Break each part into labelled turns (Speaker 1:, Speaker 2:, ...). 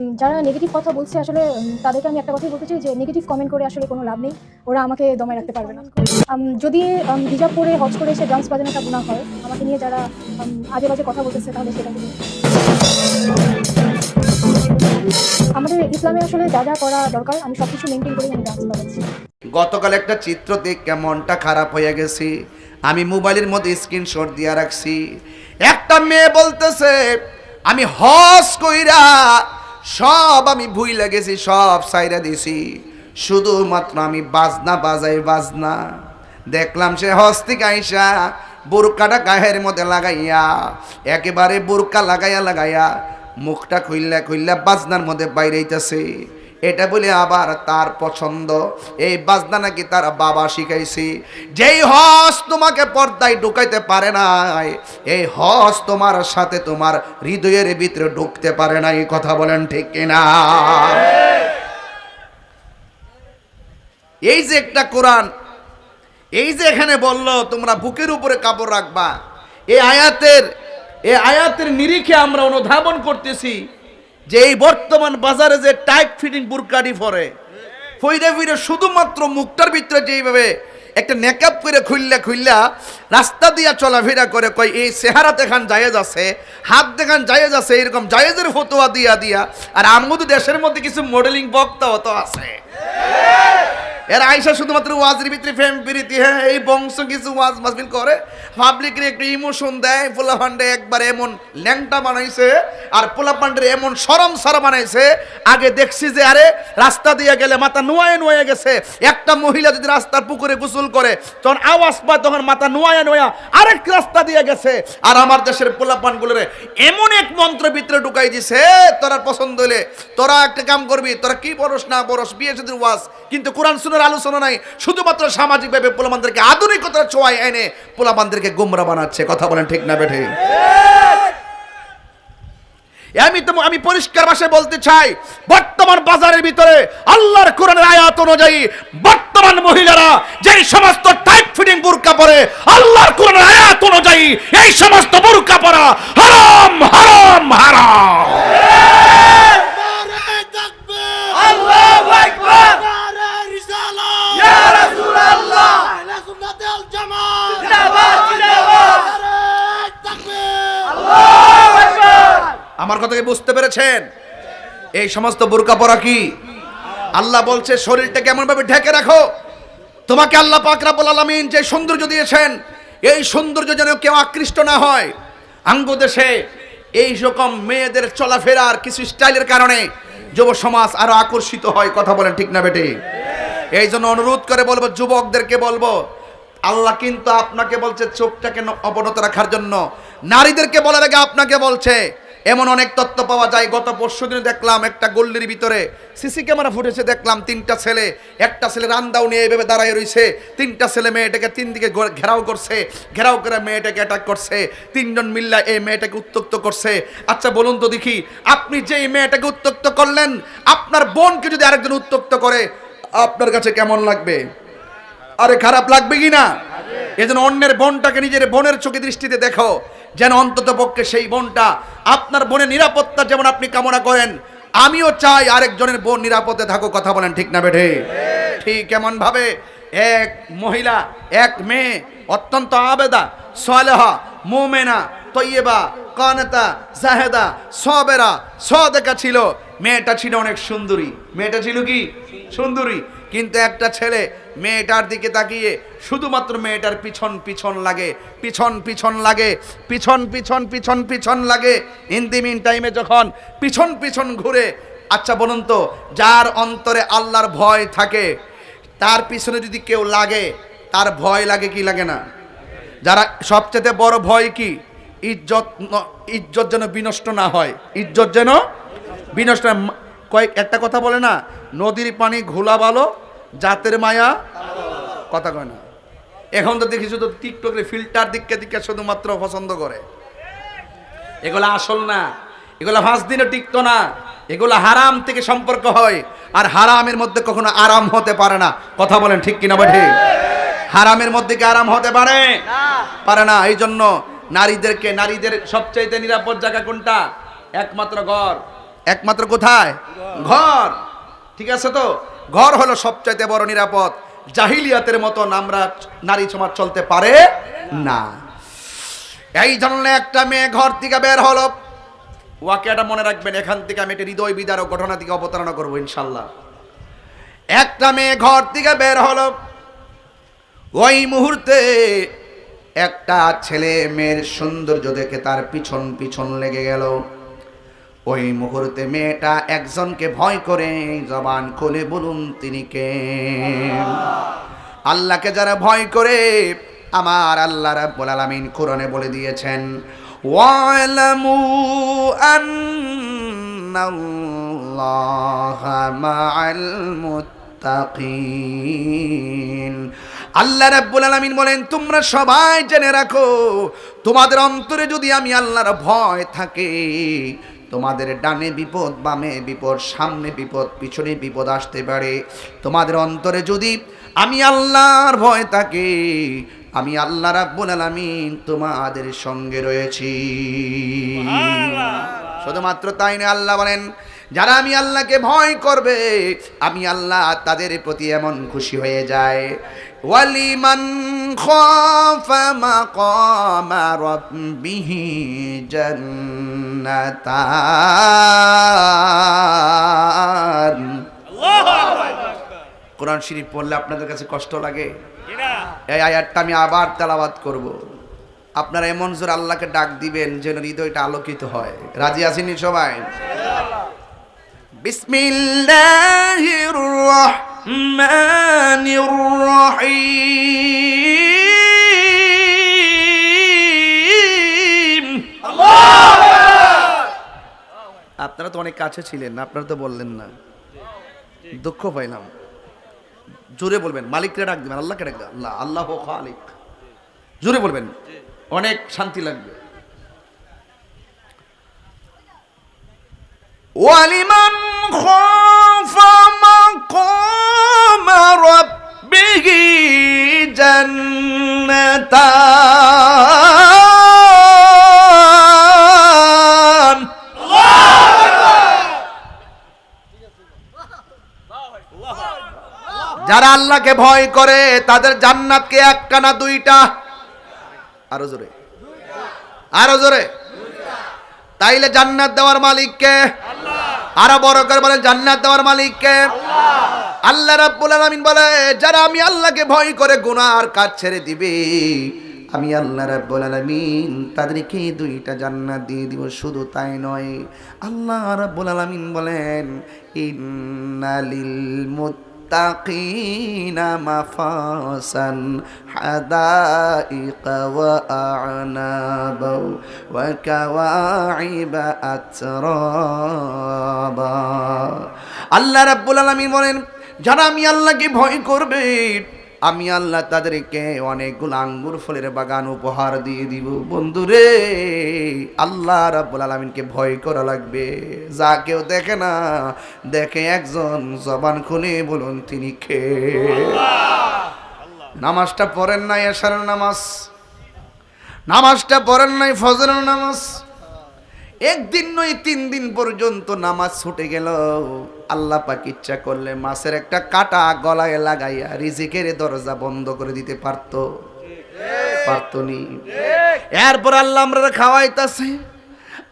Speaker 1: যারা নেগেটিভ কথা বলছে আসলে তাদেরকে আমি একটা কথাই বলতে চাই যে নেগেটিভ কমেন্ট করে আসলে কোনো লাভ নেই, ওরা আমাকে দমায় রাখতে পারবে না। যদি হিজাব পরে হজ করে এসে ডান্স বাজানোটা গুনাহ হয়, আমাকে নিয়ে যারা আজে বাজে কথা বলতেছে তাহলে সেটা কি? আমাদের ইসলামে আসলে যা যা করা দরকার আমি সবকিছু মেনটেন করে আমি ডান্স বাজাচ্ছি।
Speaker 2: গতকাল একটা চিত্র দেখে মনটা খারাপ হয়ে গেছি, আমি মোবাইলের মধ্যে স্ক্রিনশট দিয়ে রাখছি। একটা মেয়ে বলতেছে আমি হজ কইরা সব আমি ভুইলা গেছি, সব সাইরা দিছি, শুধুমাত্র আমি বাজনা বাজাই বাজনা। দেখলাম সে হজ থেকে আইসা বোরকাটা গায়ের মধ্যে লাগাইয়া, একেবারে বোরকা লাগাইয়া মুখটা খুইল্লা বাজনার মধ্যে বাইরেইতেছে। এটা বলে আবার তার পছন্দ, এই বাজনা নাকি তার বাবা শিখাইছে। যেই হজ তোমাকে পর্দায় ঢুকাইতে পারে নাই, এই হজ তোমার সাথে তোমার হৃদয়ের ভিতরে ঢুকতে পারে না। এই কথা বলেন ঠিক কিনা? এই যে একটা কোরআন, এই যে এখানে বললো তোমরা বুকের উপরে কাপড় রাখবা, এই আয়াতের নিরিখে আমরা অনুধাবন করতেছি যে এই বর্তমান বাজারে যে টাইট ফিটিং বুরকাডি পরে ফইরে শুধুমাত্র মুখটার ভিতরে যেইভাবে একটা মেকআপ করে খুললা রাস্তা দিয়া চলাফেরা করে, কই এই চেহারা দেখান জায়েজ আছে, হাত দেখান জায়েজ আছে, এরকম জায়েজের ফতোয়া দিয়া আর আমাদের দেশের মধ্যে কিছু মডেলিং বক্তাও তো আছে। এর আয়সা শুধুমাত্র ওয়াজের ভিতরে ফেম প্রীতি, হ্যাঁ এই বংশ কিছু ওয়াজ মাহফিল করে, পাবলিকের একটু ইমোশন দেয়। পোলাপান্ডে একবার এমন ল্যাংটা বানাইছে আর পোলাপান্ডের এমন সরম বানাইছে, আগে দেখছি যে আরে রাস্তা দিয়ে গেলে মাথা নোয়া গেছে। একটা মহিলা যদি রাস্তার পুকুরে গোসল করে তখন আওয়াজ পায়, তখন মাথা নোয়া আরেক রাস্তা দিয়ে গেছে। আর আমার দেশের পোলাপানগুলোরে এমন এক মন্ত্র ভিতরে ঢুকাই দিছে, তোরা পছন্দ হলে তোরা একটা কাম করবি, তোরা কি পড়স না পড়স, বিয়ে সাথে ওয়াজ, কিন্তু কোরআন সুন্নাহর আলোচনা নাই, শুধুমাত্র সামাজিকভাবে পোলাপানদেরকে আধুনিকতার ছোঁয়ায় এনে পোলাপানদেরকে গোমরা বানাচ্ছে। কথা বলেন ঠিক না বেঠে? আমি পরিষ্কার ভাষায় বলতে চাই, বর্তমান বাজারের ভিতরে আল্লাহর কোরআনের আয়াত অনুযায়ী বর্তমান মহিলারা যেই সমস্ত টাইট ফিটিং বুরকা পরে, আল্লাহর কোরআনের আয়াত অনুযায়ী এই সমস্ত বুরকা পরা হারাম হারাম হারাম। আল্লাহু আকবার, ইয়া রাসূলুল্লাহ, আমার কথাকে বুঝতে পেরেছেন? এই সমস্ত বোরকা পরা কি? আল্লাহ বলছে শরীরটা কেমন ভাবে ঢেকে রাখো। তোমাকে আল্লাহ পাক রব্বুল আলামিন যে সৌন্দর্য দিয়েছেন, এই সৌন্দর্য যেন কেউ আকৃষ্ট না হয়। আঙ্গ দেশে এই রকম মেয়েদের চলাফেরার কিছু স্টাইলের কারণে যুব সমাজ আরো আকর্ষিত হয়। কথা বলেন ঠিক না বেটে? এই জন্য অনুরোধ করে বলবো, যুবকদেরকে বলবো, আল্লাহ কিন্তু আপনাকে বলছে চোখটাকে অবনত রাখার জন্য, নারীদেরকে বলার আগে আপনাকে বলছে। এমন অনেক তথ্য পাওয়া যায়। গত পরশুদিন দেখলাম একটা গল্লির ভিতরে সিসি ক্যামেরা ফুটেছে, দেখলাম একটা ছেলে রান্দাও নিয়ে এইভাবে দাঁড়ায় রয়েছে, তিনটা ছেলে মেয়েটাকে তিন দিকে ঘেরাও করে মেয়েটাকে অ্যাটাক করছে, তিনজন মিল্লা এই মেয়েটাকে উত্ত্যক্ত করছে। আচ্ছা বলুন তো দেখি, আপনি যে এই মেয়েটাকে উত্ত্যক্ত করলেন, আপনার বোনকে যদি আরেকজন উত্ত্যক্ত করে আপনার কাছে কেমন লাগবে? আরে খারাপ লাগবে কি না? এজন্য অন্যের বোনটাকে নিজের বোনের চোখে দৃষ্টিতে দেখো, যেন অন্তত পক্ষে সেই বোনটা, আপনার বোনের নিরাপত্তা যেমন আপনি কামনা করেন, আমিও চাই আরেকজনের বোন নিরাপদে থাকো। কথা বলেন ঠিক না বেঠে? ঠিক এমন ভাবে এক মহিলা, এক মেয়ে অত্যন্ত আবেদা, সালেহা, মুমিনা, তয়্যিবা, কানেতা, জাহেদা, সাবেরা, সাদেকা ছিল। মেয়েটা ছিল অনেক সুন্দরী। মেয়েটা ছিল কি সুন্দরী? কিন্তু একটা ছেলে মেয়েটার দিকে তাকিয়ে শুধুমাত্র মেয়েটার পিছন লাগে। ইন দি মিন টাইমে যখন পিছন ঘুরে, আচ্ছা বলুন তো, যার অন্তরে আল্লাহর ভয় থাকে তার পিছনে যদি কেউ লাগে তার ভয় লাগে কি লাগে না? যারা সবচেয়ে বড় ভয় কি? ইজ্জত যেন বিনষ্ট না হয়, ইজ্জত যেন বিনষ্ট। একটা কথা বলে না, নদীর পানি ঘোলা ভালো, জাতের মায়া কথা কয় না। এখন তো দেখি শুধু টিকটকে ফিল্টার দিকে শুধুমাত্র পছন্দ করে। এগুলা আসল না, এগুলা 5 দিনে টিকতো না, এগুলা হারাম থেকে সম্পর্ক হয়। আর হারামের মধ্যে কখনো আরাম হতে পারে না। কথা বলেন ঠিক কিনা বেঠে? হারামের মধ্যে কি আরাম হতে পারে না। এই জন্য নারীদের সবচাইতে নিরাপদ জায়গা কোনটা? একমাত্র ঘর। একমাত্র কোথায়? ঘর। ঠিক আছে তো? ঘর হলো সবচাইতে বড় নিরাপদ। জাহিলিয়াতের মতো আমরা নারী সমাজ চলতে পারে না। এই জন্য একটা মেয়ে ঘর থেকে বের হলো, ওয়াকিয়াটা মনে রাখবেন, এখান থেকে আমি একটা হৃদয় বিদারক ঘটনা থেকে অবতারণা করবো ইনশাল্লাহ। একটা মেয়ে ঘর থেকে বের হলো, ওই মুহূর্তে একটা ছেলে মেয়ের সৌন্দর্য দেখে তার পিছন পিছন লেগে গেল। ওই মুহূর্তে মেয়েটা একজনকে ভয় করে জবান খুলে বলুন তিনি কে? আল্লাহকে যারা ভয় করে, আমার আল্লাহ রাব্বুল আলামিন কোরআনে বলে দিয়েছেন, ওয়ালামু আন্নাল্লাহা মাআল মুত্তাকিন। আল্লাহ রাব্বুল আলামিন বলেন, তোমরা সবাই জেনে রাখো, তোমাদের অন্তরে যদি আমি আল্লাহর ভয় থাকে, তোমাদের ডানে বিপদ, বামে বিপদ, সামনে বিপদ, পিছনে বিপদ আসতে পারে। তোমাদের অন্তরে যদি আমি আল্লাহর ভয় থাকে, আমি আল্লাহ রাব্বুল আলামিন তোমাদের সঙ্গে রয়েছি। শুধুমাত্র তাই না, আল্লাহ বলেন, যারা আমি আল্লাহকে ভয় করবে, আমি আল্লাহ তাদের প্রতি এমন খুশি হয়ে যায়। ওয়ালিমান খাফা মাকামা রাব্বিহি জান্নাতান। কোরআন শরীফ পড়লে আপনাদের কাছে কষ্ট লাগে? এই আয়াতটা আমি আবার তেলাওয়াত করব। আপনারা এমন জোর আল্লাহকে ডাক দিবেন যেন হৃদয়টা আলোকিত হয়। রাজি আছেন সবাই? বিসমিল্লাহির রহমানির রহিম। আপনারা তো অনেক কাছে ছিলেন, আপনারা তো বললেন না, দুঃখ পাইলাম। জোরে বলবেন, মালিককে ডাক দিবেন, আল্লাহকে ডাক দিবেন, আল্লাহ, আল্লাহ খালিক। জোরে বলবেন, অনেক শান্তি লাগবে। ওয়ালিমান খাফা মাকামা রাব্বিহি জান্নাতান। যারা আল্লাহকে ভয় করে তাদের জান্নাতকে একটা না দুইটা? আরো জোরে, আরো জোরে। তাইলে জান্নাত দেওয়ার মালিক কে? আরো বড় করে বলেন, জান্নাত দেওয়ার মালিক কে? আল্লাহ রাব্বুল আলামিন বলে, যারা আমি আল্লাহকে ভয় করে গুনার কাজ ছেড়ে দিবে, আমি আল্লাহ রাব্বুল আলামিন তাদেরকে দুইটা জান্নাত দিয়ে দিব। শুধু তাই নয়, আল্লাহ রাব্বুল আলামিন বলেন, ইন্নালিল মুত্তাকিনা মাফাসান হাদাইকা ওয়া আ'নাবা ওয়া কাওয়াইবা আতরাবা। আল্লাহ রাব্বুল আলামিন বলেন, যারা আমি আল্লাহকে ভয় করবে, আমি আল্লাহ তাদেরকে অনেকগুলো আঙ্গুর ফলের বাগান উপহার দিয়ে দিব। বন্ধুরে, আল্লাহ রাব্বুল আলামিনকে ভয় করা লাগবে। যা কেউ দেখে না, দেখে একজন, জবান খুলে বলুন তিনি কে? নামাজটা পড়েন নাই এশারের নামাজ, নামাজটা পড়েন নাই ফজরের নামাজ, একদিন নয় 3 দিন পর্যন্ত নামাজ ছুটে গেল। আল্লাহ পাক ইচ্ছা করলে মাছের একটা কাঁটা গলায় লাগাইয়া রিজিকের দরজা বন্ধ করে দিতে পারতো? পারতনি? এরপর আল্লাহ আমরা খাওয়াইতাছে,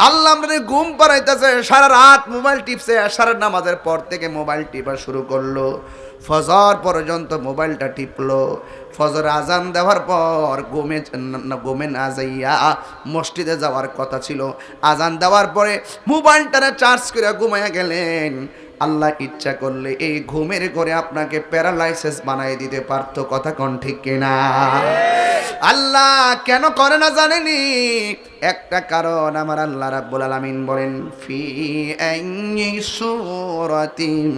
Speaker 2: আল্লাহ আমরা ঘুম পাড়াইতেছে, সারা রাত মোবাইল টিপছে, এশারের নামাজের পর থেকে মোবাইল টিপা শুরু করলো, ফজর পর্যন্ত মোবাইলটা টিপলো। ফজর আজান দেওয়ার পর ঘুমে না যাইয়া মসজিদে যাওয়ার কথা ছিল, আজান দেওয়ার পরে মোবাইলটারে চার্জ করে ঘুমাইয়া গেলেন। আল্লাহ ইচ্ছা করলে এই ঘুমের করে আপনাকে প্যারালাইসিস বানাই দিতে পারতো। কথা কোন ঠিক কিনা? আল্লাহ কেন করে না জানেনি? একটা কারণ, আমার আল্লাহ রাব্বুল আলামিন বলেন, ফি আইয়ি সূরাতিন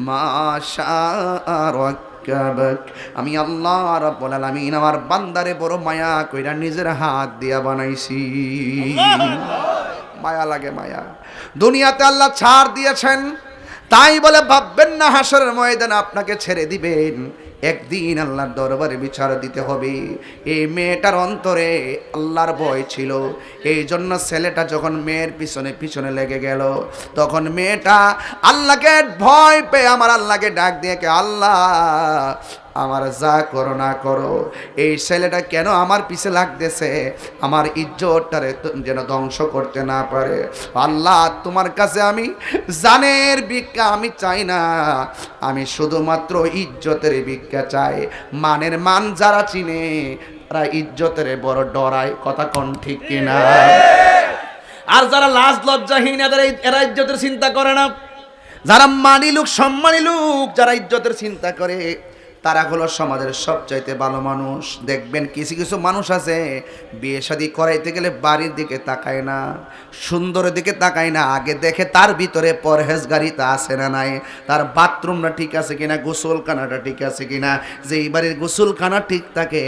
Speaker 2: মা শাআ রাক্কাবাক। আমি আল্লাহ রাব্বুল আলামিন আমার বান্দারে বড় মায়া কইরা নিজের হাত দিয়া বানাইছি। মায়া লাগে, মায়া। দুনিয়াতে আল্লাহ ছাড় দিয়েছেন, তাই বলে ভাববেন না হাসরের ময়দানে আপনাকে ছেড়ে দিবেন। একদিন আল্লাহর দরবারে বিচার দিতে হবে। এই মেয়েটার অন্তরে আল্লাহর ভয় ছিল, এই জন্য ছেলেটা যখন মেয়ের পিছনে পিছনে লেগে গেল, তখন মেয়েটা আল্লাহকে ভয় পেয়ে আমার আল্লাহকে ডাক দিয়ে কে, আল্লাহ আমার যা করো না করো, এই ছেলেটা কেন আমার পিছে লাগতেছে, আমার ইজ্জতটারে যেন ধ্বংস করতে না পারে। আল্লাহ তোমার কাছে আমি জানের ভিক্ষা আমি চাই না, আমি শুধুমাত্র ইজ্জতের ভিক্ষা চাই। মানের মান যারা চিনে তারা ইজ্জতের বড় ডরায়, কথা কোন ঠিক কিনা? আর যারা লাজ লজ্জাহীন এরা ইজ্জতের চিন্তা করে না। যারা মানি লোক, সম্মানী লোক, যারা ইজ্জতের চিন্তা করে, তারা হলো সমাজের সবচাইতে ভালো মানুষ। দেখবেন কিছু কিছু মানুষ আছে বিয়ে শাদী করাইতে গেলে বাড়ির দিকে তাকায় না, সুন্দরের দিকে তাকায় না, আগে দেখে তার ভিতরে পরহেজগারিতা আছে না নাই, তার বাথরুমটা ঠিক আছে কিনা, গোসলখানাটা ঠিক আছে কিনা। যে এই বাড়ির গোসলখানা ঠিক থাকে